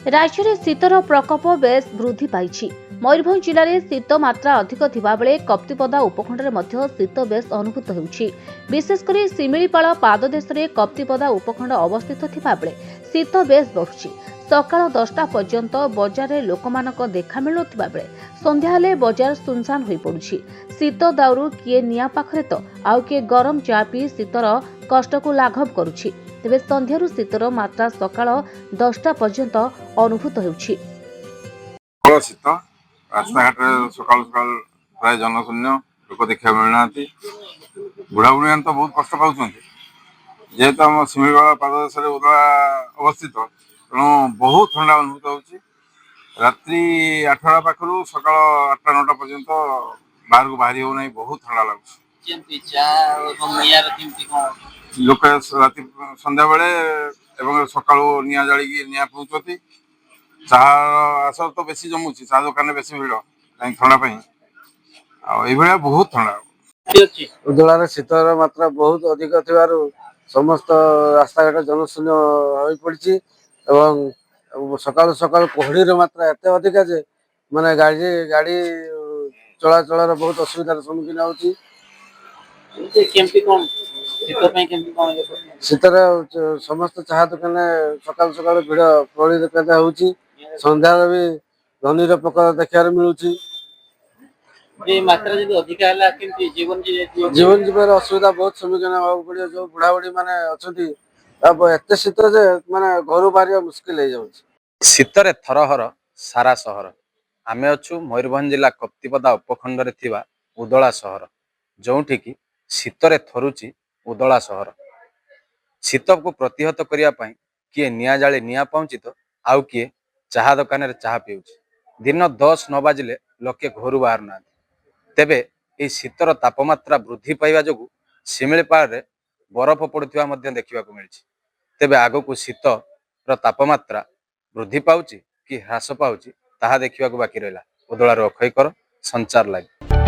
राज्य में शीतर प्रकोप बेस वृद्धि पाई। मयूरभंज जिले में शीत मात्रा अधिक थिबा बेले कप्तिपदा उपखंड में शीत बेस अनुभूत होउछि। विशेषकर शिमिलीपाल पाददेश में कप्तिपदा उपखंड अवस्थित थिबा बेले शीत बेस बढ़ुछि। सकाळ 10टा पर्यंत बजार में लोकमानक देखा मिलुथिबा बेले संध्या हेले बजार सुनसान होई पडुछि। शीत दाउरू किए निया पाखरे तो आउ किए गरम चा पी शीतर कष्ट को लाघव करुछि। तेबे संध्यारू शीतर मात्रा सकाळ 10टा पर्यंत अनुभूत होउछि। शीत रास्ताघाट सकाल सकाल प्राय जनशून्य लोक देखा मिलना बुढ़ा बुढ़ी तो बहुत कष्ट पाँच जेहेतु आम शिमिलीपाल पाददेश उदला अवस्थित तेणु बहुत ठंडा अनुभूत होती। रात्रि 8टा पाखु सका 8टा 9टा पर्यंत बाहर को बाहरी हो बहुत ठंडा लगुच। लोक राति संध्या बेले सका निआ जाड़ी निआ पहुँचती। चाह आसर तो बेसी जमुची चाह दुकान बेसी भिड़ कहीं ठंडा ये बहुत ठंडा। उदलार शीतर मात्रा बहुत अधिक थिबारु समस्त रास्ताघाट जनशून्य हो पड़ी एवं सकाल सकाल कोहड़ीर मात्रा एत अधिक जे माने गाड़ी चलाचल बहुत असुविधार सम्मुखीन होती। शीतर समस्त चाह दुकान सकाल सकाल भिड़ प्रबल देखा होची। संध्या भी धनीर प्रकार देखा मिलूँ। जीवन जीवन असुविधा बहुत सम्मुखीन होगा पड़े। जो बुढ़ा बुढ़ी माने अच्छा एत शीत जे माने घर बाहर मुस्किल हो जाऊँ। शीतरे थरहर सारा सहर आमे अच्छु मयूरभंज जिला कप्तिपदा उपखंड रे थिबा उदला सहर जोठी की शीतरे थरुची उदला सहर। शीत को प्रतिहत करने किए निआ जाली निआ पाऊँच तो आउ किए चाह दुकान रे चाह पीऊँ। दिन 10 न बाजिले लोके घर बाहर ना। तेबे ये शीतर तापमात्रा वृद्धि पाइबा जोगु शिमिलीपाल रे बरफ पड़ुथिबा मध्य देखिबा को मिलछि। तेबे आगो शीतर तापमात्रा वृद्धि पाउछि कि ह्रास पाउछि ताहा देखिबा को बाकी रहला। उदलार अक्षय कर संचार लागी।